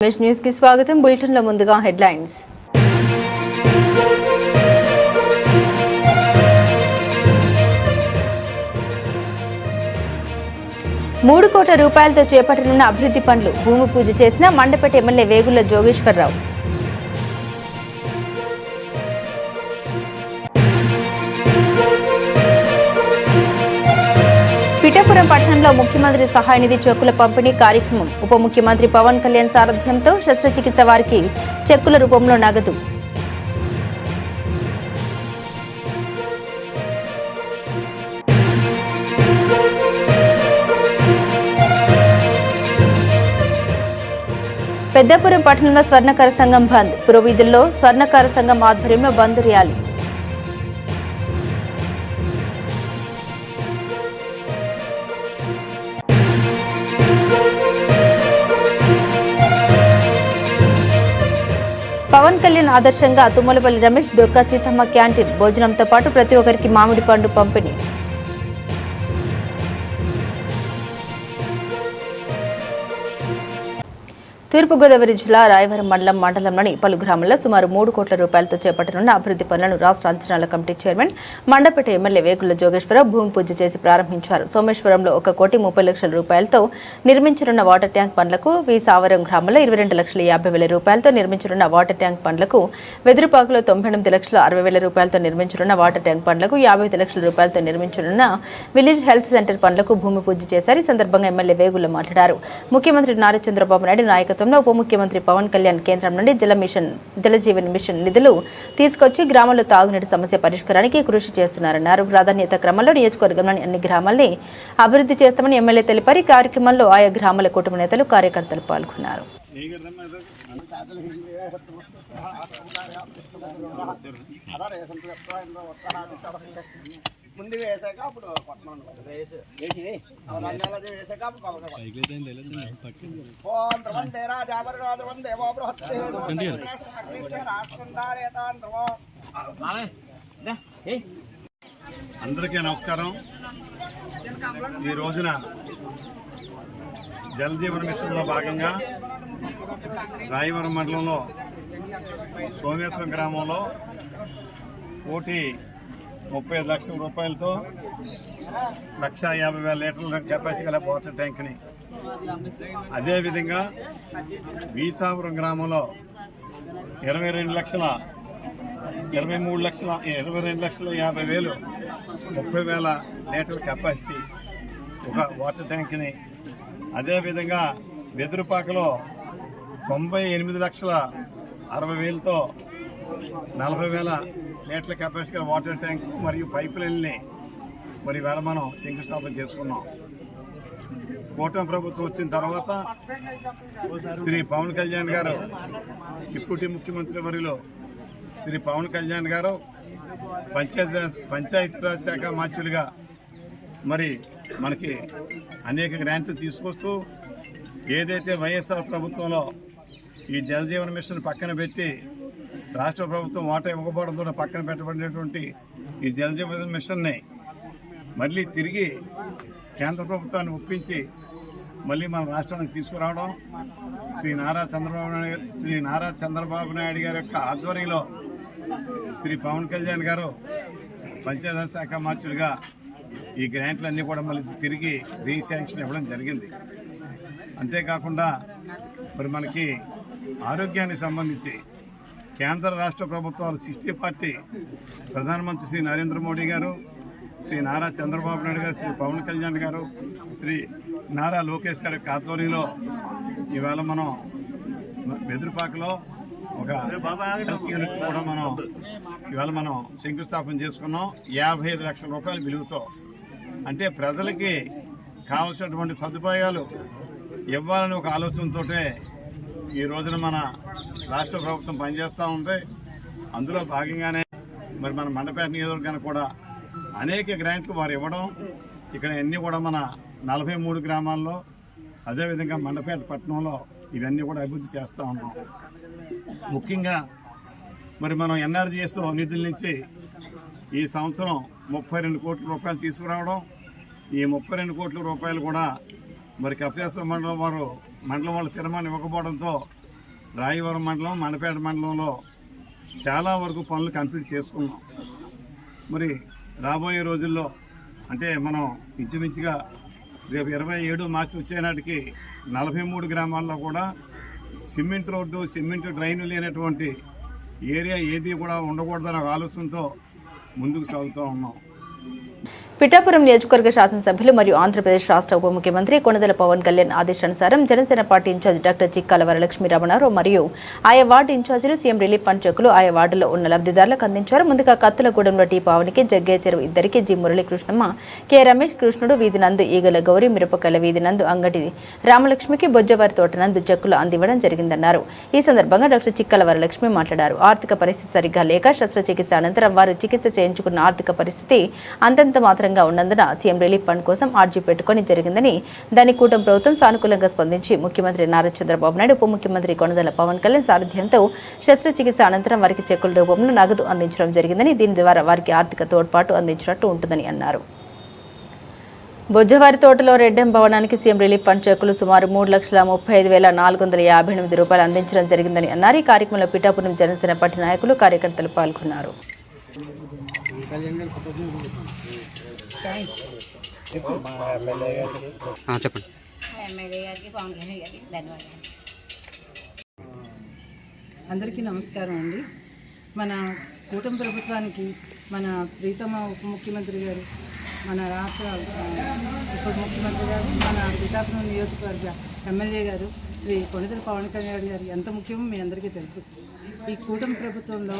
News కి స్వాగతం. Bulletin లో ముందుగా హెడ్లైన్స్. ₹3 కోట్ల చేపట్టనున్న అభివృద్ధి పనులు భూమి పూజ చేసిన మండపేట ఎమ్మెల్యే వేగుళ్ల జోగేశ్వరరావు. పిఠాపురం పట్టణంలో ముఖ్యమంత్రి సహాయ నిధి చెక్కుల పంపిణీ కార్యక్రమం. ఉప ముఖ్యమంత్రి పవన్ కళ్యాణ్ సారథ్యంతో శస్త్రచికిత్స వారికి చెక్కుల రూపంలో నగదు. పెద్దాపురం పట్టణంలో స్వర్ణకార సంఘం బంద్. పురవీధుల్లో స్వర్ణకార సంఘం ఆధ్వర్యంలో బంద్ ర్యాలీ. పవన్ కళ్యాణ్ ఆదర్శంగా తుమ్మలపల్లి రమేష్ డొక్కా సీతమ్మ క్యాంటీన్ భోజనంతో పాటు ప్రతి ఒక్కరికి మామిడి పండు పంపిణీ. తూర్పుగోదావరి జిల్లా రాయవరం మండలంలోని పలు గ్రామాల్లో సుమారు ₹3 కోట్ల చేపట్టనున్న అభివృద్ధి పనులను రాష్ట్ర అంచనాల committee chairman Mandapeta MLA Vegulla Jogeswara Rao భూమి పూజ చేసి ప్రారంభించారు. సోమేశ్వరంలో ₹1,30,00,000 నిర్మించనున్న వాటర్ ట్యాంక్ పనులకు, వీసావరం గ్రామంలో ₹22,50,000 నిర్మించనున్న వాటర్ ట్యాంక్ పనులకు, వెదురుపాకులో ₹98,60,000 నిర్మించనున్న వాటర్ ట్యాంక్ పనులకు, ₹55,00,000 నిర్మించనున్న విలేజ్ హెల్త్ సెంటర్ పనులకు భూమి పూజ చేశారు. ఈ సందర్భంగా ఎమ్మెల్యే వేగుళ్ల మాట్లాడారు. ముఖ్యమంత్రి నారా చంద్రబాబు నాయుడు నాయకత్వం ఉప ముఖ్యమంత్రి పవన్ కళ్యాణ్ కేంద్రం నుండి జలజీవన్ మిషన్ నిధులు తీసుకొచ్చి గ్రామాల్లో తాగునీటి సమస్య పరిష్కారానికి కృషి చేస్తున్నారన్నారు. ప్రాధాన్యత క్రమంలో నియోజకవర్గంలోని అన్ని గ్రామాల్ని అభివృద్ధి చేస్తామని ఎమ్మెల్యే తెలిపారు. ఈ కార్యక్రమంలో ఆయా గ్రామాల కుటుంబ నేతలు, కార్యకర్తలు పాల్గొన్నారు. ముందు వేసాక అప్పుడు అందరికీ నమస్కారం. ఈ రోజున జలజీవన మిషన్లో భాగంగా రాయవరం మండలంలో సోమేశ్వరం గ్రామంలో ₹1,30,00,000 1,50,000 లీటర్ల కెపాసిటీ గల వాటర్ ట్యాంక్ని, అదేవిధంగా వీసాపురం గ్రామంలో 22,50,000 30,000 లీటర్ల కెపాసిటీ ఒక వాటర్ ట్యాంక్ని, అదేవిధంగా వెదురుపాకలో 98,60,000 40,000 లీటర్ల కెపాసిటీ వాటర్ ట్యాంక్ మరియు పైప్ లైన్ని మరి వేళ మనం శంకుస్థాపన చేసుకున్నాం. కూటమి ప్రభుత్వం వచ్చిన తర్వాత శ్రీ పవన్ కళ్యాణ్ గారు, డిప్యూటీ ముఖ్యమంత్రి వర్యులు శ్రీ పవన్ కళ్యాణ్ గారు పంచాయతీరాజ్ శాఖ మంత్రులుగా మరి మనకి అనేక గ్రాంట్లు తీసుకొస్తూ ఏదైతే వైఎస్ఆర్ ప్రభుత్వంలో ఈ జలజీవన మిషన్ పక్కన పెట్టి రాష్ట్ర ప్రభుత్వం వాటా ఇవ్వకపోవడంతో పక్కన పెట్టబడినటువంటి ఈ జలజీవన మిషన్ని మళ్ళీ తిరిగి కేంద్ర ప్రభుత్వాన్ని ఒప్పించి మళ్ళీ మన రాష్ట్రానికి తీసుకురావడం, శ్రీ నారా చంద్రబాబు నాయుడు గారి యొక్క ఆధ్వర్యంలో శ్రీ పవన్ కళ్యాణ్ గారు పంచాయతీరాజ్ శాఖ మంత్రులుగా ఈ గ్రాంట్లన్నీ కూడా మళ్ళీ తిరిగి రీశాంక్షన్ ఇవ్వడం జరిగింది. అంతేకాకుండా మరి మనకి ఆరోగ్యానికి సంబంధించి కేంద్ర రాష్ట్ర ప్రభుత్వాలు 60 పార్టీ ప్రధానమంత్రి శ్రీ నరేంద్ర మోడీ గారు, శ్రీ నారా చంద్రబాబు నాయుడు గారు, శ్రీ పవన్ కళ్యాణ్ గారు, శ్రీ నారా లోకేష్ గారి ఆధ్వర్యంలో ఇవాళ మనం వెదురుపాకలో ఒక హెల్త్ యూనిట్ కూడా ఇవాళ మనం శంకుస్థాపన చేసుకున్నాం. ₹55,00,000 విలువతో. అంటే ప్రజలకి కావలసినటువంటి సదుపాయాలు ఇవ్వాలని ఒక ఆలోచనతో ఈ రోజున మన రాష్ట్ర ప్రభుత్వం పనిచేస్తూ ఉంది. అందులో భాగంగానే మరి మన మండపేట నియోజకవర్గానికి కూడా అనేక గ్రాంట్లు వారు ఇవ్వడం, ఇక్కడ అన్నీ కూడా మన 43 గ్రామాల్లో, అదేవిధంగా మండపేట పట్టణంలో ఇవన్నీ కూడా అభివృద్ధి చేస్తూ ఉన్నాం. ముఖ్యంగా మరి మనం ఎన్ఆర్జీఎస్ నిధుల నుంచి ఈ సంవత్సరం ₹32 కోట్ల తీసుకురావడం, ఈ ₹32 కోట్ల కూడా మరి కపిలేశ్వరం మండలం వాళ్ళు తీర్మానం ఇవ్వకపోవడంతో రాయవరం మండలం మండపేట మండలంలో చాలా వరకు పనులు కంప్లీట్ చేసుకున్నాం. మరి రాబోయే రోజుల్లో అంటే మనం ఇంచుమించుగా రేపు 27 మార్చి వచ్చేనాటికి 43 గ్రామాల్లో కూడా సిమెంట్ రోడ్డు, సిమెంట్ డ్రైన్లు లేనటువంటి ఏరియా ఏది కూడా ఉండకూడదన్న ఆలోచనతో ముందుకు సాగుతూ ఉన్నాం. పిఠాపురం నియోజకవర్గ శాసనసభ్యులు మరియు ఆంధ్రప్రదేశ్ రాష్ట్ర ఉప ముఖ్యమంత్రి కొణిదెల పవన్ కళ్యాణ్ ఆదేశానుసారం Janasena party in-charge doctor Chikkala Varalakshmi Ramanarao మరియు ఆయా వార్డు ఇన్ఛార్జీలు సీఎం రిలీఫ్ ఫండ్ చెక్కులు ఆయా వార్డులో ఉన్న లబ్ధిదారులకు అందించారు. ముందుగా కత్తులగూడెంలో టీ పావనికి, జగ్గే చెరువు ఇద్దరికి, జి మురళీకృష్ణమ్మ, కె రమేష్ కృష్ణుడు వీధి నందు, ఈగల గౌరి, మిరపకాయల వీధి నందు, అంగటి రామలక్ష్మికి, బొజ్జవారి తోట నందు చెక్కులు అందివ్వడం జరిగిందన్నారు. ఈ సందర్భంగా డాక్టర్ చిక్కాల వరలక్ష్మి మాట్లాడారు. ఆర్థిక పరిస్థితి సరిగ్గా లేక శస్త్రచికిత్స అనంతరం వారు చికిత్స చేయించుకున్న ఆర్థిక పరిస్థితి అంతంత మాత్రంగా ఉన్నందున సీఎం రిలీఫ్ ఫండ్ కోసం ఆర్జీ పెట్టుకుని జరిగిందని, దాని కూటమి ప్రభుత్వం సానుకూలంగా స్పందించి ముఖ్యమంత్రి నారా చంద్రబాబు నాయుడు, ఉప ముఖ్యమంత్రి కొణిదెల పవన్ కళ్యాణ్ సారథ్యంతో శస్త్రచికిత్స అనంతరం వారికి చెక్కుల రూపంలో నగదు అందించడం జరిగిందని, దీని ద్వారా వారికి ఆర్థిక తోడ్పాటు అందించినట్టు ఉంటుందని అన్నారు. బొజ్జవారి తోటలో రెడ్డెం భవనానికి సీఎం రిలీఫ్ ఫండ్ చెక్కులు సుమారు 3,35,458 రూపాయలు అందించడం జరిగిందని అన్నారు. ఈ కార్యక్రమంలో పిఠాపురం జనసేన పార్టీ నాయకులు, కార్యకర్తలు పాల్గొన్నారు. చెప్పండి. అందరికీ నమస్కారం అండి. మన కూటమి ప్రభుత్వానికి మన ప్రీతమ ఉప ముఖ్యమంత్రి గారు, మన రాష్ట్ర ఉప ముఖ్యమంత్రి గారు, మన పిఠాపురం నియోజకవర్గ ఎమ్మెల్యే గారు శ్రీ కొణిదెల పవన్ కళ్యాణ్ గారు ఎంత ముఖ్యమో మీ అందరికీ తెలుసు. ఈ కూటమి ప్రభుత్వంలో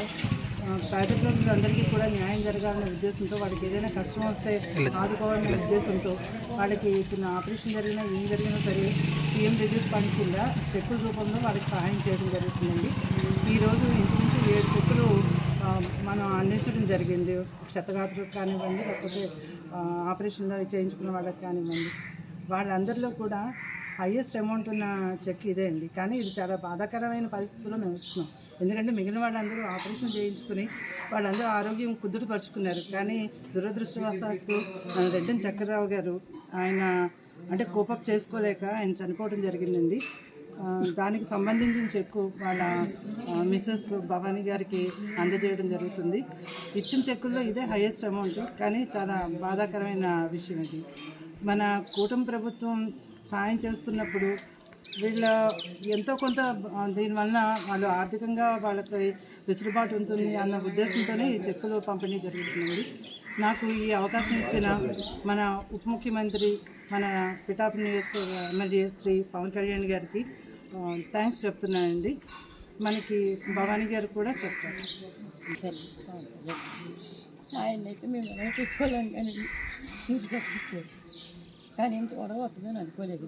పేద ప్రజలందరికీ కూడా న్యాయం జరగాలనే ఉద్దేశంతో, వాళ్ళకి ఏదైనా కష్టం వస్తే ఆదుకోవాలనే ఉద్దేశంతో, వాళ్ళకి చిన్న ఆపరేషన్ జరిగినా ఏం జరిగినా సరే సీఎం రిలీఫ్ ఫండ్ కింద చెక్కుల రూపంలో వాళ్ళకి సహాయం చేయడం జరుగుతుందండి. ఈరోజు ఇంచుమించు 7 చెక్కులు మనం అందించడం జరిగింది. క్షతగాత్రులకు కానివ్వండి, లేకపోతే ఆపరేషన్లో చేయించుకున్న వాళ్ళకి కానివ్వండి, వాళ్ళందరిలో కూడా హైయెస్ట్ అమౌంట్ ఉన్న చెక్ ఇదే అండి. కానీ ఇది చాలా బాధాకరమైన పరిస్థితుల్లో మేము ఇస్తున్నాం. ఎందుకంటే మిగిలిన వాళ్ళందరూ ఆపరేషన్ చేయించుకుని వాళ్ళందరూ ఆరోగ్యం కుదుటపరుచుకున్నారు. కానీ దురదృష్టవశాత్తు రెడ్డెం చక్రరావు గారు ఆయన అంటే కోపప్ చేసుకోలేక ఆయన చనిపోవడం జరిగిందండి. దానికి సంబంధించిన చెక్కు వాళ్ళ మిస్సెస్ భవానీ గారికి అందజేయడం జరుగుతుంది. ఇచ్చిన చెక్కుల్లో ఇదే హైయెస్ట్ అమౌంట్. కానీ చాలా బాధాకరమైన విషయం ఇది. మన కూటమి ప్రభుత్వం సాయం చేస్తున్నప్పుడు వీళ్ళ ఎంతో కొంత దీనివల్ల వాళ్ళు ఆర్థికంగా వాళ్ళకి వెసులుబాటు ఉంటుంది అన్న ఉద్దేశంతోనే ఈ చెక్కులు పంపిణీ జరుగుతుందండి. నాకు ఈ అవకాశం ఇచ్చిన మన ఉప ముఖ్యమంత్రి, మన పిఠాపురం నియోజకవర్గ ఎమ్మెల్యే శ్రీ పవన్ కళ్యాణ్ గారికి థ్యాంక్స్ చెప్తున్నానండి. మనకి భవానీ గారు కూడా చెప్తారు. ఆయనైతే మేము ఎలా పెట్టుకోలేం కానీ ఇంటికి తప్పించారు. కానీ ఇంత గొడవ వస్తుందని అనుకోలేదు.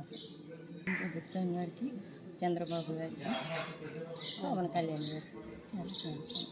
అసలు ప్రభుత్వం గారికి, చంద్రబాబు గారికి, పవన్ కళ్యాణ్ గారికి చాలా థ్యాంక్స్.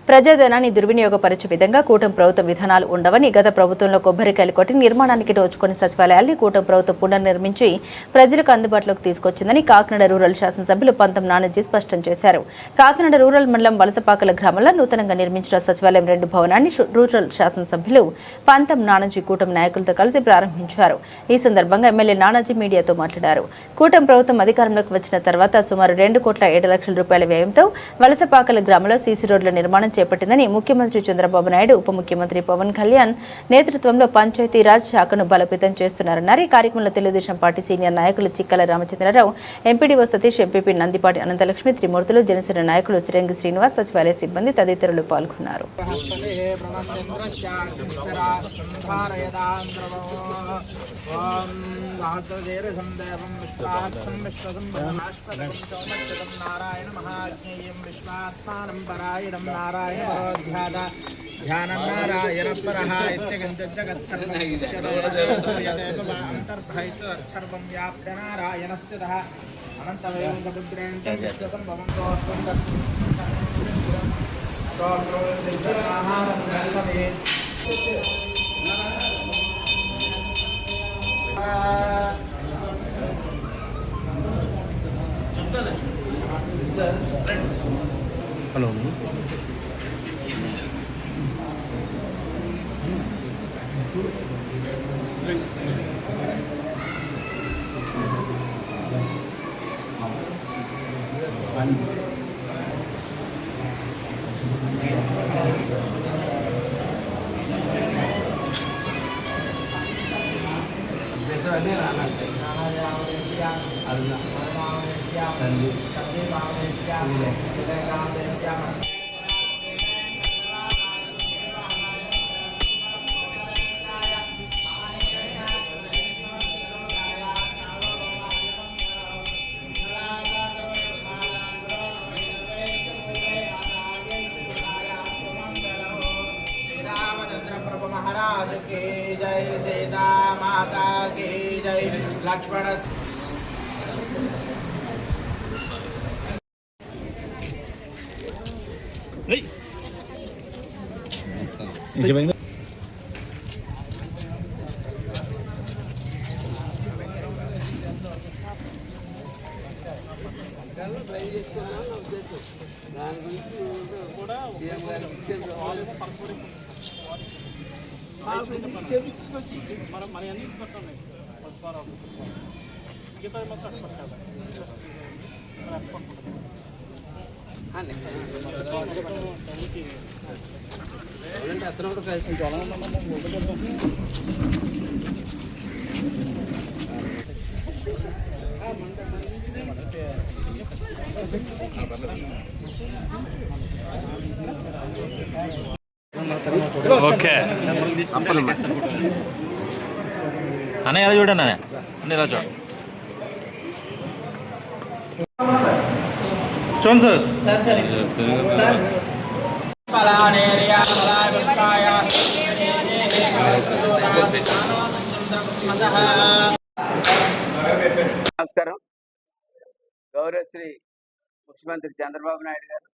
ప్రజాధనాన్ని దుర్వినియోగపరిచే విధంగా కూటమి ప్రభుత్వ విధానాలు ఉండవని, గత ప్రభుత్వంలో కొబ్బరికాయలు కొట్టి నిర్మాణానికి నోచుకుని సచివాలయాల్ని కూటమి ప్రభుత్వం పునర్నిర్మించి ప్రజలకు అందుబాటులోకి తీసుకొచ్చిందని కాకినాడ రూరల్ శాసనసభ్యులు పంతం నానాజీ స్పష్టం చేశారు. కాకినాడ రూరల్ మండలం వలసపాకల గ్రామంలో నూతనంగా నిర్మించిన సచివాలయం 2 భవనాన్ని రూరల్ శాసనసభ్యులు పంతం నానాజీ కూటమి నాయకులతో కలిసి ప్రారంభించారు. ఈ సందర్భంగా ఎమ్మెల్యే నానాజీ మీడియాతో మాట్లాడారు. కూటమి ప్రభుత్వం అధికారంలోకి వచ్చిన తర్వాత సుమారు 2,07,00,000 రూపాయల వ్యయంతో వలసపాకల గ్రామంలో సీసీ రోడ్ల నిర్మాణం చేపట్టిందని, ముఖ్యమంత్రి చంద్రబాబు నాయుడు, ఉప ముఖ్యమంత్రి పవన్ కళ్యాణ్ నేతృత్వంలో పంచాయతీరాజ్ శాఖను బలోపేతం చేస్తున్నారన్నారు. ఈ కార్యక్రమంలో తెలుగుదేశం పార్టీ సీనియర్ నాయకులు చిక్కల రామచంద్రరావు, ఎంపీడీఓ సతీష్, ఎంపీపీ నందిపాటి అనంతలక్ష్మి, త్రిమూర్తులు, జనసేన నాయకులు సిరంగి శ్రీనివాస్, సచివాలయ సిబ్బంది తదితరులు పాల్గొన్నారు. ధ్యానం నారాయణ పరః ఇత్యగంతం జగత్సర్వం వ్యాప్య నారాయణ స్థితః అనంతమేవం సముద్రేంతం విశ్వతం భవం సోష్టం హలో रामचंद्र प्रभु महाराज की जय, सीता माता की जय, लक्ष्मण ఓకే అన్న ఎలా చూడండి అన్న అన్న ఎలా చూడండి చూడండి సార్ నమస్కారం. గౌరవశ్రీ ముఖ్యమంత్రి చంద్రబాబు నాయుడు గారు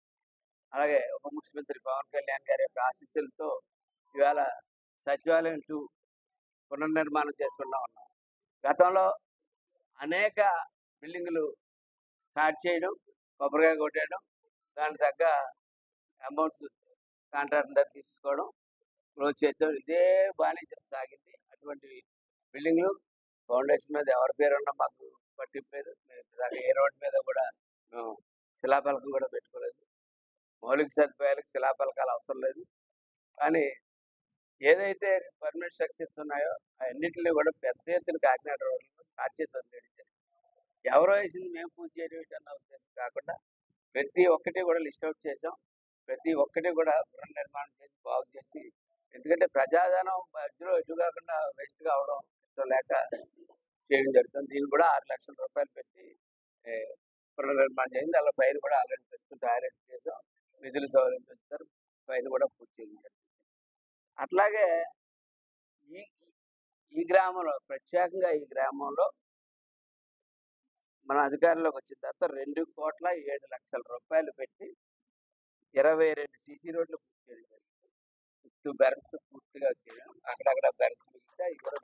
అలాగే ఉప ముఖ్యమంత్రి పవన్ కళ్యాణ్ గారి యొక్క ఆశీస్సులతో ఇవాళ సచివాలయం 2 పునర్నిర్మాణం చేసుకుంటా ఉన్నాం. గతంలో అనేక బిల్డింగులు స్టార్ట్ చేయడం, కొబ్బరికాయ కొట్టేయడం, దానికి తగ్గ అమౌంట్స్ కాంట్రాక్టర్ దగ్గర తీసుకోవడం, క్లోజ్ చేసేవాడు. ఇదే బాగానే సాగింది. అటువంటి బిల్డింగ్లు ఫౌండేషన్ మీద ఎవరి పేరు ఉన్నా మాకు పట్టింపు లేదు. ఏ రోడ్డు మీద కూడా మేము శిలాఫలకం కూడా పెట్టుకోలేదు. మౌలిక సదుపాయాలకు శిలాఫలకాలు అవసరం లేదు. కానీ ఏదైతే పర్మనెంట్ స్ట్రక్చర్స్ ఉన్నాయో అన్నింటినీ కూడా పెద్ద ఎత్తున కాకినాడ రోడ్లలో స్టార్ట్ చేసి వదిలేయడం జరిగింది. ఎవరో వేసింది మేము పూజ చేయడం అన్న ఉద్దేశం కాకుండా ప్రతి ఒక్కటి కూడా లిస్ట్ అవుట్ చేసాం. ప్రతి ఒక్కటి కూడా పునర్నిర్మాణం చేసి బాగు చేసి, ఎందుకంటే ప్రజాధనం మధ్యలో ఎటు కాకుండా వేస్ట్ కావడం ఇష్టం లేక చేయడం జరుగుతుంది. దీన్ని కూడా 6 లక్షల రూపాయలు పెట్టి పునర్నిర్మాణం చేసింది. అలా పైన కూడా ఆల్రెడీ ప్రస్తుతం తయారు చేసాం. నిధులు సౌకర్యం పెంచుతారు. పైన కూడా పూర్తి చేయడం జరుగుతుంది. అట్లాగే ఈ గ్రామంలో ప్రత్యేకంగా ఈ గ్రామంలో మన అధికారంలోకి వచ్చిన తర్వాత 2,07,00,000 రూపాయలు పెట్టి 22 సీసీ రోడ్లు పూర్తి చేయడం జరిగింది. చుట్టూ బెరన్స్ పూర్తిగా చేయడం, అక్కడక్కడ బెరన్స్ మిగిలితే ఇవి కూడా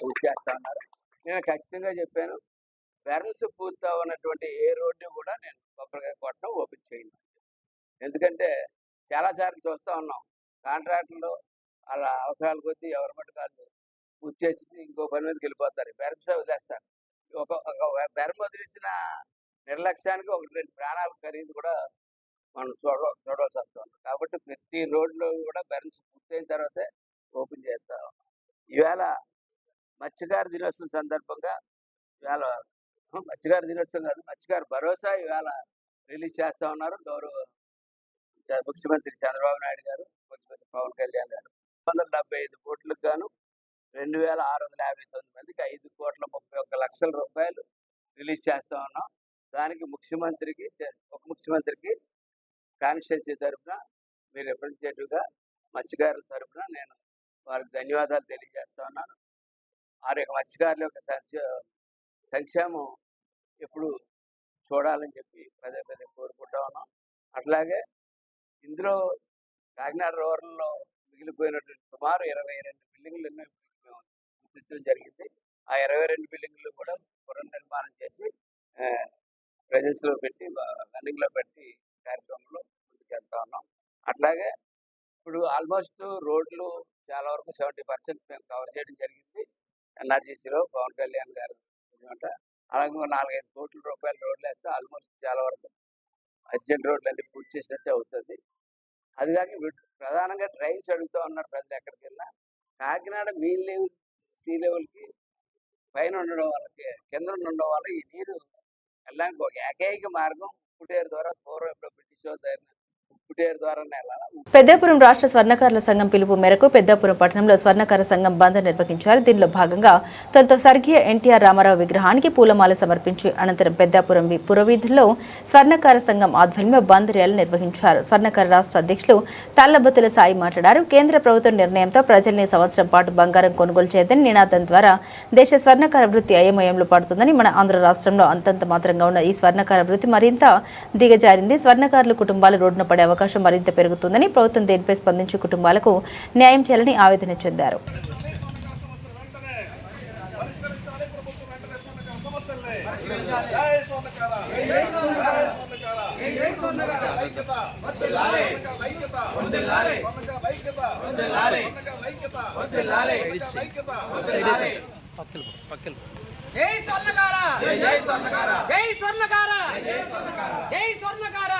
పూర్తి చేస్తా ఉన్నారు. నేను ఖచ్చితంగా చెప్పాను, బెరన్స్ పూర్తి అవ్వనటువంటి ఏ రోడ్డు కూడా నేను కొబ్బరికాయ కొట్టడం ఓపెన్ చేయను. ఎందుకంటే చాలాసార్లు చూస్తూ ఉన్నాం, కాంట్రాక్టులు వాళ్ళ అవసరాల కొద్దీ ఎవరి మటు కాదు పూర్తి చేసి ఇంకో పని మీదకి వెళ్ళిపోతారు. బెరమ్స్ వదిలేస్తారు. ఒక బెరం వదిలేసిన నిర్లక్ష్యానికి 1-2 ప్రాణాల ఖరీదు కూడా మనం చూడవలసి వస్తుంది. కాబట్టి ప్రతి రోడ్లో కూడా బెరమ్స్ పూర్తయిన తర్వాతే ఓపెన్ చేస్తా ఉన్నాం. ఈవేళ మత్స్యకార దినోత్సవం సందర్భంగా ఇవాళ మత్స్యకార దినోత్సవం కాదు, మత్స్యకార భరోసా ఇవాళ రిలీజ్ చేస్తా ఉన్నారు గౌరవ ముఖ్యమంత్రి చంద్రబాబు నాయుడు గారు, ముఖ్యమంత్రి పవన్ కళ్యాణ్ గారు. 175 కోట్లకు గాను 2,659 మందికి 5,31,00,000 రూపాయలు రిలీజ్ చేస్తా ఉన్నాం. దానికి ముఖ్యమంత్రికి, ఉప ముఖ్యమంత్రికి కాన్స్టిట్యున్సీ తరఫున, మీరు రిప్రజెంటేటివ్గా మత్స్యకారుల తరఫున నేను వారికి ధన్యవాదాలు తెలియజేస్తా ఉన్నాను. వారి యొక్క మత్స్యకారుల యొక్క సంక్షేమం ఎప్పుడు చూడాలని చెప్పి పదే పదే కోరుకుంటా ఉన్నాం. అట్లాగే ఇందులో కాకినాడ రూరల్లో మిగిలిపోయినటువంటి సుమారు 22 బిల్డింగ్లు ఎన్నో మేము గుర్తించడం జరిగింది. ఆ 22 బిల్డింగ్లు కూడా పునర్నిర్మాణం చేసి ప్రజెన్స్లో పెట్టి, రన్నింగ్లో పెట్టి కార్యక్రమంలో ముందుకెళ్తా ఉన్నాం. అట్లాగే ఇప్పుడు ఆల్మోస్ట్ రోడ్లు చాలా వరకు 70% మేము కవర్ చేయడం జరిగింది. ఎన్ఆర్జీసీలో పవన్ కళ్యాణ్ గారు అనమాట. అలాగే 4-5 కోట్ల రూపాయల రోడ్లు వేస్తే ఆల్మోస్ట్ చాలా వరకు అర్జెంట్ రోడ్లన్నీ పూర్తి చేసినట్టే అవుతుంది. అది కాక ప్రధానంగా డ్రైన్స్ అడుగుతూ ఉన్నారు ప్రజలు ఎక్కడికి వెళ్ళినా. కాకినాడ మెయిన్ లెవెల్ సీ లెవెల్కి పైన ఉండడం వల్ల కింద ఉండడం వల్ల ఈ నీరు వెళ్ళడానికి ఒక ఏకైక మార్గం ఉప్పుటేరు ద్వారా, పూర్వం ఎప్పుడో బ్రిటిష్ వాళ్ళు ఉప్పుటేరు ద్వారానే వెళ్ళాలి. పెద్దాపురం రాష్ట్ర స్వర్ణకారుల సంఘం పిలుపు మేరకు పెద్దాపురం పట్టణంలో స్వర్ణకార సంఘం బంద్ నిర్వహించారు. దీనిలో భాగంగా తొలుత స్వర్గీయ ఎన్టీఆర్ రామారావు విగ్రహానికి పూలమాల సమర్పించి అనంతరం పెద్దాపురం పురవీధుల్లో స్వర్ణకార సంఘం ఆధ్వర్యంలో బంద్ ర్యాలీ నిర్వహించారు. స్వర్ణకార రాష్ట్ర అధ్యక్షులు తల్లబత్తుల సాయి మాట్లాడారు. కేంద్ర ప్రభుత్వం నిర్ణయంతో ప్రజల్ని సంవత్సరం పాటు బంగారం కొనుగోలు చేయదని నినాదం ద్వారా దేశ స్వర్ణకార వృత్తి అయోమయంలో పడుతుందని, మన ఆంధ్ర రాష్ట్రంలో అంతంత మాత్రంగా ఉన్న ఈ స్వర్ణకార వృత్తి మరింత దిగజారింది. స్వర్ణకారుల కుటుంబాలు రోడ్డున పడే అవకాశం మరింత పెరుగుతుందని, ప్రభుత్వం దీనిపై స్పందించి కుటుంబాలకు న్యాయం చేయాలని ఆవేదన చెందారు. జై స్వర్ణకార, జై స్వర్ణకార, జై స్వర్ణకార, జై స్వర్ణకార, జై స్వర్ణకార. వదలాలి స్వర్ణకార ఐక్యత, వదలాలి వదలాలి స్వర్ణకార ఐక్యత, వదలాలి. జై స్వర్ణకార, జై స్వర్ణకార, జై జై స్వర్ణకార, జై స్వర్ణకార, జై స్వర్ణకార,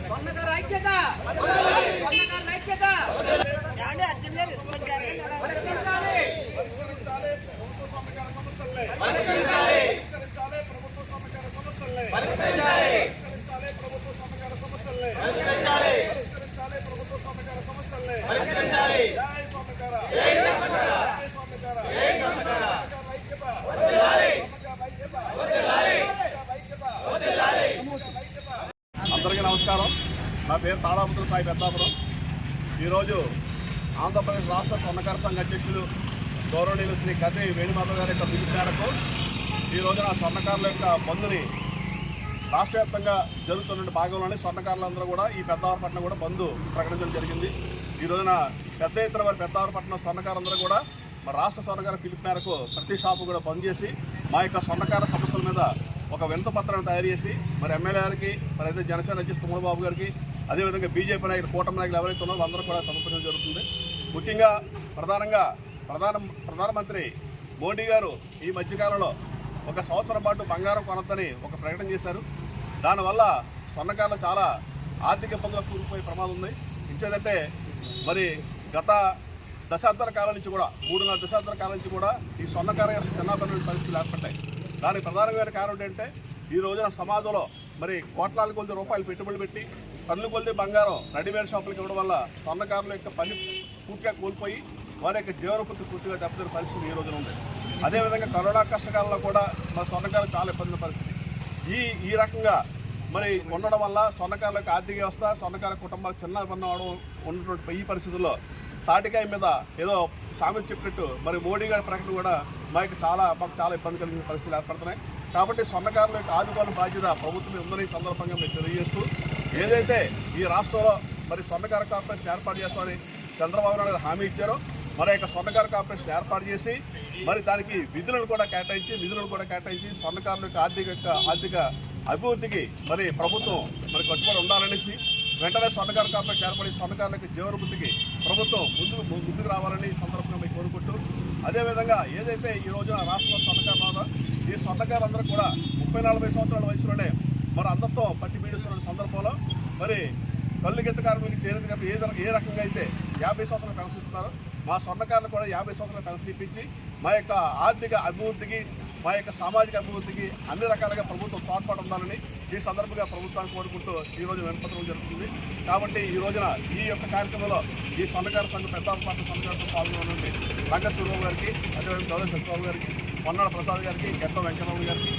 స్వర్ణకార ఐక్యత, స్వర్ణకార ఐక్యత. పరిష్కరించాలి, పరిష్కరించాలి ప్రభుత్వ స్వర్ణకార సమస్యల్ని, పరిష్కరించాలి, పరిష్కరించాలి ప్రభుత్వ స్వర్ణకార సమస్యల్ని, పరిష్కరించాలి, పరిష్కరించాలి ప్రభుత్వ స్వర్ణకార సమస్యల్ని, పరిష్కరించాలి, పరిష్కరించాలి ప్రభుత్వ స్వర్ణకార సమస్యల్ని, పరిష్కరించాలి. జై స్వర్ణకార, జై స్వర్ణకార, జై స్వర్ణకార, జై స్వర్ణకార ఐక్యత, వదలాలి స్వర్ణకార ఐక్యత, వదలాలి స్వర్ణకార ఐక్యత, వదలాలి స్వర్ణకార ఐక్యత. అందరికీ నమస్కారం. నా పేరు తాళాపత్రుల సాయి పెద్దాపురం. ఈరోజు ఆంధ్రప్రదేశ్ రాష్ట్ర స్వర్ణకార సంఘ అధ్యక్షులు గౌరవనీయులు శ్రీ కద్రి వేణుమాధవ్ గారి యొక్క పిలుపు మేరకు ఈ రోజున స్వర్ణకారుల యొక్క బంద్ని రాష్ట్ర వ్యాప్తంగా జరుగుతున్న భాగంలోనే స్వర్ణకారులందరూ కూడా ఈ పెద్దావరపట్నం కూడా బంద్ ప్రకటించడం జరిగింది. ఈ రోజున పెద్ద ఎత్తున వారి పెద్దావరపట్నం స్వర్ణకారులందరూ కూడా మరి రాష్ట్ర స్వర్ణకార పిలుపు మేరకు ప్రతి షాపు కూడా బంద్ చేసి మా యొక్క స్వర్ణకార సమస్యల మీద ఒక వినతి పత్రాన్ని తయారు చేసి మరి ఎమ్మెల్యే గారికి, మరి అయితే జనసేన అధ్యక్షుడు తుమ్మలబాబు గారికి, అదేవిధంగా బీజేపీ నాయకులు, కూటమి నాయకులు ఎవరైతే ఉన్నారో అందరూ కూడా సమర్పించడం జరుగుతుంది. ముఖ్యంగా ప్రధానంగా ప్రధానమంత్రి మోడీ గారు ఈ మధ్యకాలంలో ఒక సంవత్సరం పాటు బంగారం కొనొద్దని ఒక ప్రకటన చేశారు. దానివల్ల స్వర్ణకారులు చాలా ఆర్థిక ఇబ్బందులకు కూలిపోయే ప్రమాదం ఉంది. ఇంకేదంటే మరి గత దశాబ్దాల కాలం నుంచి కూడా 3-4 దశాబ్దాల కాలం నుంచి కూడా ఈ స్వర్ణకార చిన్నపల్లి పరిస్థితులు ఏర్పడ్డాయి. దానికి ప్రధానమైన కారణం ఏంటంటే ఈ రోజున సమాజంలో మరి కోట్లాది కొద్ది రూపాయలు పెట్టుబడులు పెట్టి టన్ను కొద్ది బంగారం రెడీమేడ్ షాపులకు ఇవ్వడం వల్ల స్వర్ణకారుల యొక్క పని పూర్తిగా కోల్పోయి వారి యొక్క జీవనోపాధి పూర్తిగా దెబ్బతిన్న పరిస్థితి ఈ రోజున ఉంది. అదేవిధంగా కరోనా కష్టకాలంలో కూడా మన స్వర్ణకారులు చాలా ఇబ్బందుల పరిస్థితి. ఈ రకంగా మరి ఉండడం వల్ల స్వర్ణకారుల యొక్క ఆర్థిక వ్యవస్థ, స్వర్ణకార కుటుంబాలు చిన్న ఇబ్బంది అవడం ఉన్నటువంటి ఈ పరిస్థితుల్లో తాటికాయ మీద ఏదో సామెత చెప్పినట్టు మరి మోడీ గారి ప్రకటన కూడా మాకు చాలా ఇబ్బంది కలిగిన పరిస్థితులు ఏర్పడుతున్నాయి. కాబట్టి స్వర్ణకారుల యొక్క ఆదుకోవాల బాధ్యత ప్రభుత్వం ఉందని ఈ సందర్భంగా మేము తెలియజేస్తూ, ఏదైతే ఈ రాష్ట్రంలో మరి స్వర్ణకార కార్పొరేషన్ ఏర్పాటు చేస్తామని చంద్రబాబు నాయుడు హామీ ఇచ్చారో మరి యొక్క స్వర్ణకార కార్పొరేషన్ ఏర్పాటు చేసి మరి దానికి నిధులను కూడా కేటాయించి స్వర్ణకారుల యొక్క ఆర్థిక అభివృద్ధికి మరి ప్రభుత్వం మరి కట్టుబడి ఉండాలనేసి వెంటనే స్వర్ణకార కార్పొరేషన్ ఏర్పడి స్వర్ణకారులకి జీవనవృద్ధికి ప్రభుత్వం ముందుకు రావాలని ఈ సందర్భంగా మేము కోరుకుంటూ, అదేవిధంగా ఏదైతే ఈ రోజున రాష్ట్రంలో స్వర్ణకారులు ఈ స్వర్ణకారులందరూ కూడా 30-40 సంవత్సరాల వయసులోనే మరి అందరితో పట్టి పీడిస్తున్న సందర్భంలో మరి కళ్ళుగెత్త కార్మికులకు చేరేది ఏ రకంగా అయితే 50 సంవత్సరాలు పెన్షన్ ఇస్తున్నారో మా స్వర్ణకారులు కూడా 50 సంవత్సరాలు పెన్షన్ ఇప్పించి మా యొక్క ఆర్థిక అభివృద్ధికి, మా యొక్క సామాజిక అభివృద్ధికి అన్ని రకాలుగా ప్రభుత్వం తోడ్పాటు ఉండాలని ఈ సందర్భంగా ప్రభుత్వాన్ని కోరుకుంటూ ఈరోజు వినపత్రం జరుగుతుంది. కాబట్టి ఈ రోజున ఈ యొక్క కార్యక్రమంలో ఈ స్వర్ణకార సంఘం పెద్దాపట్నం స్వర్ణకార సంఘం పాల్గొనండి రంగ సూర్యబాబు గారికి, అదేవిధంగా గౌరవ సత్యబాబు గారికి, పొన్నాడ ప్రసాద్ గారికి, గెట్ట వెంకటరావు గారికి,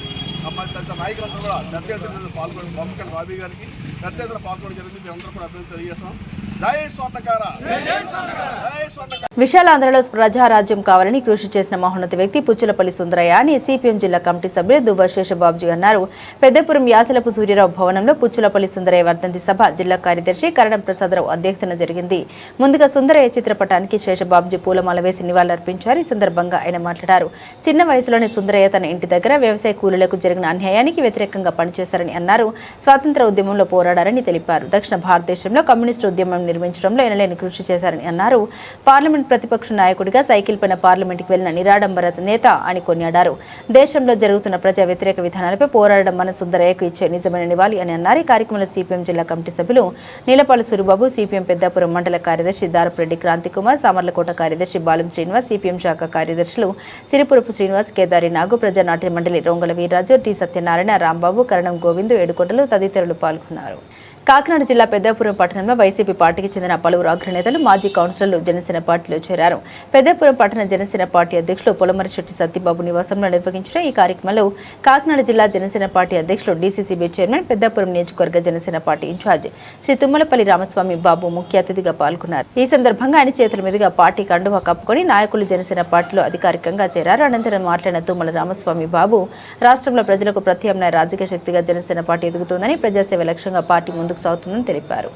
అమ్మాయి పెద్ద నాయకులందరూ కూడా పెద్ద ఎత్తున పాల్గొని బొమ్మకండి బాబీ గారికి పెద్ద ఎత్తున పాల్గొనడం జరిగింది. మేమందరూ కూడా అభివృద్ధి తెలియజేస్తాం. జై స్వర్ణకార, జై స్వర్ణకార. విశాలాంధ్రలో ప్రజారాజ్యం కావాలని కృషి చేసిన మహోన్నత వ్యక్తి పుచ్చలపల్లి సుందరయ్య అని సిపిఎం జిల్లా కమిటీ సభ్యులు దుబ్బా శేషబాబుజీ అన్నారు. పెద్దపురం యాసలపు సూర్యరావు భవనంలో పుచ్చలపల్లి సుందరయ్య వర్ధంతి సభ జిల్లా కార్యదర్శి కరణం ప్రసాదరావు అధ్యక్షతన జరిగింది. ముందుగా సుందరయ్య చిత్రపటానికి శేషబాబుజీ పూలమాల వేసి నివాళులర్పించారు. ఈ సందర్భంగా ఆయన మాట్లాడారు. చిన్న వయసులోనే సుందరయ్య తన ఇంటి దగ్గర వ్యవసాయ కూలీలకు జరిగిన అన్యాయానికి వ్యతిరేకంగా పనిచేశారని అన్నారు. స్వాతంత్ర ఉద్యమంలో పోరాడారని తెలిపారు. దక్షిణ భారతదేశంలో కమ్యూనిస్టు ఉద్యమం నిర్మించడంలో ఎనలేని కృషి చేశారని అన్నారు. పార్లమెంట్ ప్రతిపక్ష నాయకుడిగా సైకిల్ పైన పార్లమెంట్కి వెళ్లిన నిరాడంబర నేత అని కొనియాడారు. దేశంలో జరుగుతున్న ప్రజా వ్యతిరేక విధానాలపై పోరాడడం మన సుందరయ్యకు ఇచ్చే నిజమైన నివాళి అని అన్నారు. ఈ కార్యక్రమంలో సిపిఎం జిల్లా కమిటీ సభ్యులు నీలపాల సూరిబాబు, సిపిఎం పెద్దాపురం మండల కార్యదర్శి దారపురెడ్డి క్రాంతికుమార్, సామర్లకోట కార్యదర్శి బాలం శ్రీనివాస్, సిపిఎం శాఖ కార్యదర్శులు సిరిపురపు శ్రీనివాస్, కేదారి నాగు, ప్రజానాట్య మండలి రొంగల వీర్రాజు, టి సత్యనారాయణ, రాంబాబు, కరణం గోవిందు, ఏడుకొండలు తదితరులు పాల్గొన్నారు. కాకినాడ జిల్లా పెద్దాపురం పట్టణంలో వైసీపీ పార్టీకి చెందిన పలువురు అగ్రనేతలు, మాజీ కౌన్సిలర్లు జనసేన పార్టీలో చేరారు. పెద్దాపురం పట్టణ జనసేన పార్టీ అధ్యక్షులు పొలమరిశెట్టి సత్యబాబు నివాసంలో నిర్వహించిన ఈ కార్యక్రమంలో కాకినాడ జిల్లా జనసేన పార్టీ అధ్యక్షులు డీసీసీబీ చైర్మన్, పెద్దాపురం నియోజకవర్గ జనసేన పార్టీ ఇన్ఛార్జ్ శ్రీ తుమ్మలపల్లి రామస్వామి బాబు ముఖ్య అతిథిగా పాల్గొన్నారు. ఈ సందర్భంగా ఆయన చేతుల మీదుగా పార్టీ కండువా కప్పుకొని నాయకులు జనసేన పార్టీలో అధికారికంగా చేరారు. అనంతరం మాట్లాడిన తుమ్మల రామస్వామి బాబు, రాష్ట్రంలో ప్రజలకు ప్రత్యామ్నాయ రాజకీయ శక్తిగా జనసేన పార్టీ ఎదుగుతోందని, ప్రజాసేవ లక్ష్యంగా పార్టీ ముందుకు సాగుతుందని తెలిపారు.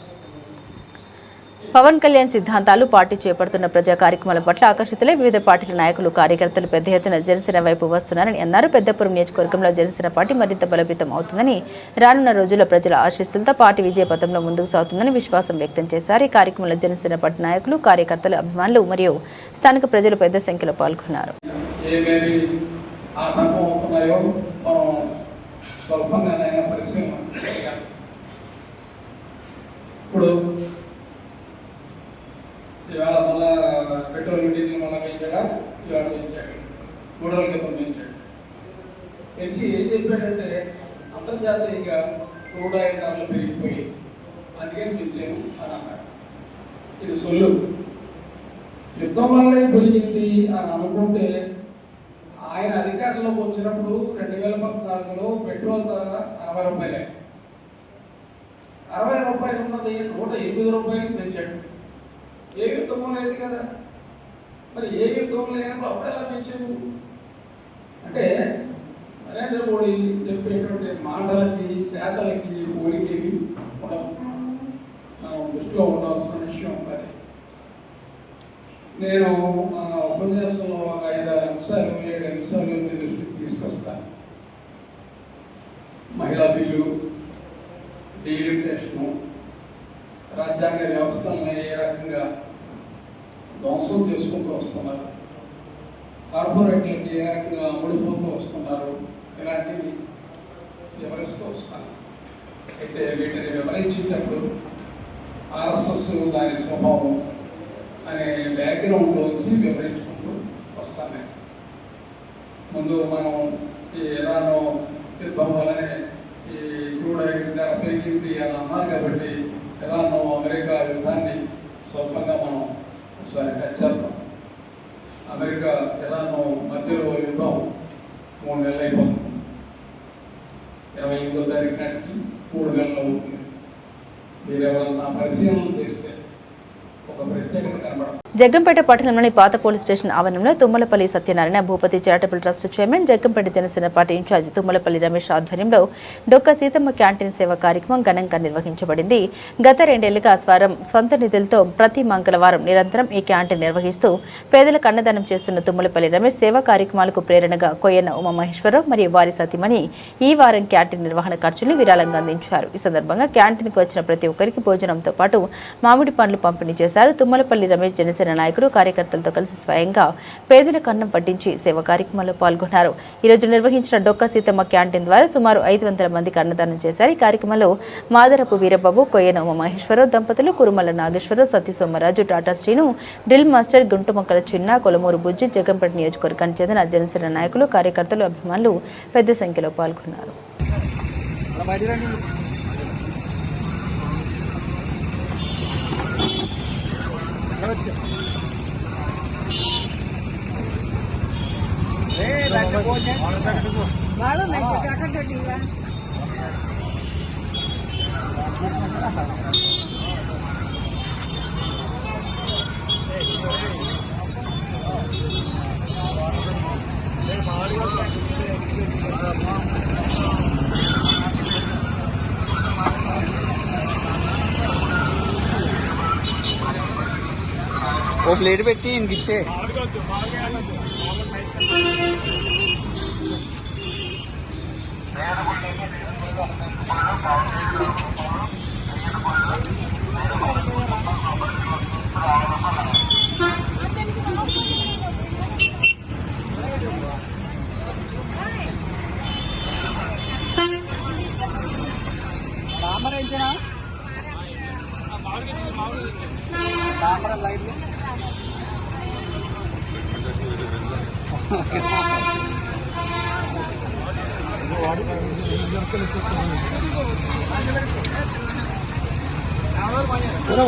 పవన్ కళ్యాణ్ సిద్ధాంతాలు, పార్టీ చేపడుతున్న ప్రజా కార్యక్రమాల పట్ల ఆకర్షితులై వివిధ పార్టీల నాయకులు, కార్యకర్తలు పెద్ద ఎత్తున జనసేన వైపు వస్తున్నారని అన్నారు. పెద్దపురం నియోజకవర్గంలో జనసేన పార్టీ మరింత బలోపేతం అవుతుందని, రానున్న రోజుల్లో ప్రజల ఆశీస్సులతో పార్టీ విజయపథంలో ముందుకు సాగుతుందని విశ్వాసం వ్యక్తం చేశారు. ఈ కార్యక్రమంలో జనసేన పార్టీ నాయకులు, కార్యకర్తలు, అభిమానులు మరియు స్థానిక ప్రజలు పెద్ద సంఖ్యలో పాల్గొన్నారు. ఇప్పుడు ఇవాళ మళ్ళా పెట్రోల్ డీజిల్ మళ్ళీ పెంచాడా, ఇవాళ పెంచాడు, 3 రోజుల క్రితం పెంచాడు. పెంచి ఏం చెప్పాడంటే అంతర్జాతీయంగా క్రూడ్ ఆయిల్ ధరలు పెరిగిపోయి అందుకని పెంచాను అని అన్నాడు. ఇది సొల్లు. యుద్ధం వల్లే పెరిగింది అని అనుకుంటే ఆయన అధికారంలోకి వచ్చినప్పుడు 2014లో పెట్రోల్ ధర 60 రూపాయలే. 60 రూపాయలు ఉన్నది 108 రూపాయలు పెంచాడు. ఏ యుద్ధమో లేదు కదా. మరి ఏ యుద్ధం లేనప్పుడు అప్పుడు ఎలా పెంచాడు అంటే నరేంద్ర మోడీ చెప్పేటువంటి మాటలకి, చేతలకి ఊరికేవి మనం దృష్టిలో ఉండాల్సిన విషయం. మరి నేను ఉపన్యాసంలో ఒక 5-6 అంశాలు 7 అంశాలు మీ దృష్టికి తీసుకొస్తాను. మహిళా బిల్లు, డీలిమిటేషను, రాజ్యాంగ వ్యవస్థలను ఏ రకంగా ధ్వంసం చేసుకుంటూ వస్తున్నారు, కార్పొరేట్లకి ఏ రకంగా అమ్ముడిపోతూ వస్తున్నారు, ఇలాంటివి వివరిస్తూ వస్తాను. అయితే వీటిని వివరించేటప్పుడు ఆర్ఎస్ఎస్ దాని స్వభావం అనే బ్యాక్గ్రౌండ్లోంచి వివరించుకుంటూ వస్తాను. ముందు మనం ఈ ఇరాన్ యుద్ధం వల్లనే ఈ క్రూడ్ ఆయిల్ ధర పెరిగింది అని అన్నారు కాబట్టి ఇరాన్ అమెరికా యుద్ధాన్ని స్వల్పంగా మనం ఒకసారి టచ్ చేద్దాం. అమెరికా ఇరాన్ మధ్యలో యుద్ధం 3 నెలలు అయిపోతుంది. 28వ తారీఖు నాటికి 3 నెలలు అవుతుంది. మీరు ఎవరన్నా పరిశీలన చేస్తే ఒక ప్రత్యేకత కనబడదు. జగ్గంపేట పట్టణంలోని పాత పోలీస్ స్టేషన్ ఆవరణంలో Tummalapalli Satyanarayana Bhupathi charitable trust chairman, Jaggampeta Janasena party in-charge Tummalapalli Ramesh ఆధ్వర్యంలో డొక్క సీతమ్మ క్యాంటీన్ సేవ కార్యక్రమం ఘనంగా నిర్వహించబడింది. గత 2 ఏళ్లుగా స్వంత నిధులతో ప్రతి మంగళవారం నిరంతరం ఈ క్యాంటీన్ నిర్వహిస్తూ పేదలకు అన్నదానం చేస్తున్న తుమ్మలపల్లి రమేష్ సేవా కార్యక్రమాలకు ప్రేరణగా కొయ్యన్న ఉమామహేశ్వరరావు మరియు వారి సతీమణి ఈ వారం క్యాంటీన్ నిర్వహణ ఖర్చుల్ని విరాళంగా అందించారు. ఈ సందర్భంగా క్యాంటీన్కు వచ్చిన ప్రతి ఒక్కరికి భోజనంతో పాటు మామిడి పండ్లు పంపిణీ చేశారు. తుమ్మలపల్లి రమేష్ జనసేన నాయకుడు, కార్యకర్తలతో కలిసి స్వయంగా పేదలకు అన్నం పట్టించి సేవా కార్యక్రమంలో పాల్గొన్నారు. ఈ రోజు నిర్వహించిన డొక్క సీతమ్మ క్యాంటీన్ ద్వారా సుమారు 500 మందికి అన్నదానం చేశారు. ఈ కార్యక్రమంలో మాదరపు వీరబాబు, కొయ్యన ఉమామహేశ్వరరావు దంపతులు, కురుమల నాగేశ్వరరావు, సతీ సోమరాజు, టాటా శ్రీను, డ్రిల్ మాస్టర్, గుంటుమొక్కల చిన్న, కొలమూరు బుజ్జి, జగ్గంపేట నియోజకవర్గానికి చెందిన జనసేన నాయకులు, కార్యకర్తలు, అభిమానులు పెద్ద సంఖ్యలో పాల్గొన్నారు. वो प्लेट పెట్టి इनकी इच्छे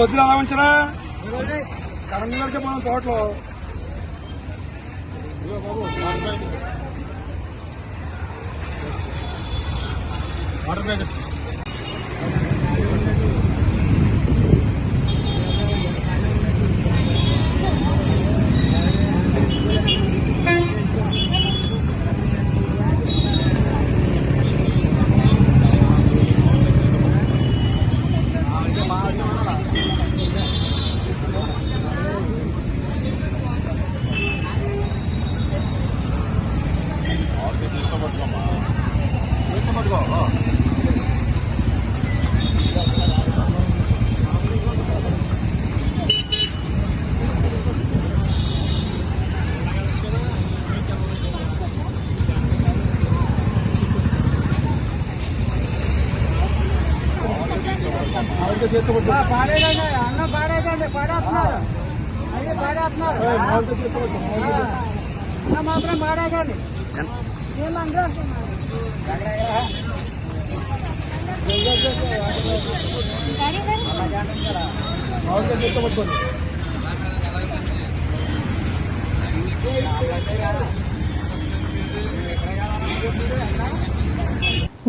వద్దు అలా ఉంచరా కరంగర్కి మనం తోటలో వాటర్ ప్యాకెట్ అన్న పాడేదండి పాడేస్తున్నారు అయ్యి పాడేస్తున్నారు మాత్రం పాడేదండి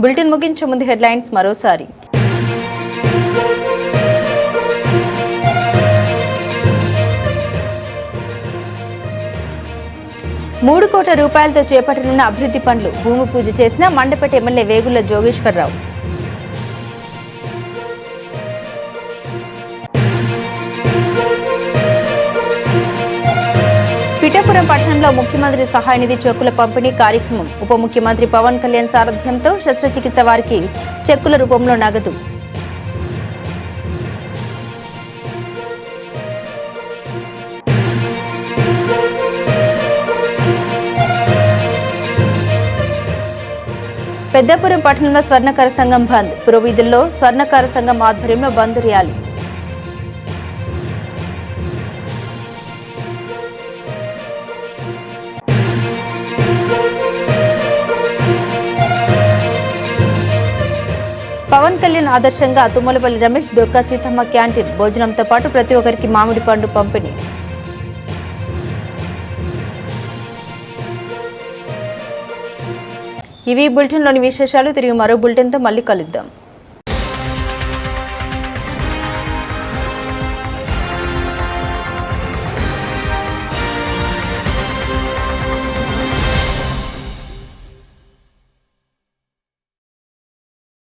బులెటిన్ ముగించే ముందు హెడ్లైన్స్ మరోసారి. 3 కోట్ల రూపాయలతో చేపట్టనున్న అభివృద్ధి పనులు భూమి పూజ చేసిన మండపేట ఎమ్మెల్యే వేగుళ్ల జోగేశ్వరరావు. పిఠాపురం పట్టణంలో ముఖ్యమంత్రి సహాయ నిధి చెక్కుల పంపిణీ కార్యక్రమం. ఉప ముఖ్యమంత్రి పవన్ కళ్యాణ్ సారథ్యంతో శస్త్రచికిత్స వారికి చెక్కుల రూపంలో నగదు. పెద్దపురం పట్టణంలో స్వర్ణకార సంఘం బంద్. పురవీధుల్లో స్వర్ణకార సంఘం ఆధ్వర్యంలో బంద్ ర్యాలీ. పవన్ కళ్యాణ్ ఆదర్శంగా తుమ్మలపల్లి రమేష్ డొక్కా సీతమ్మ క్యాంటీన్ భోజనంతో పాటు ప్రతి ఒక్కరికి మామిడి పండు పంపిణీ. ఇవి బులెటిన్లోని విశేషాలు. తిరిగి మరో బులెటిన్తో మళ్ళీ కలుద్దాం.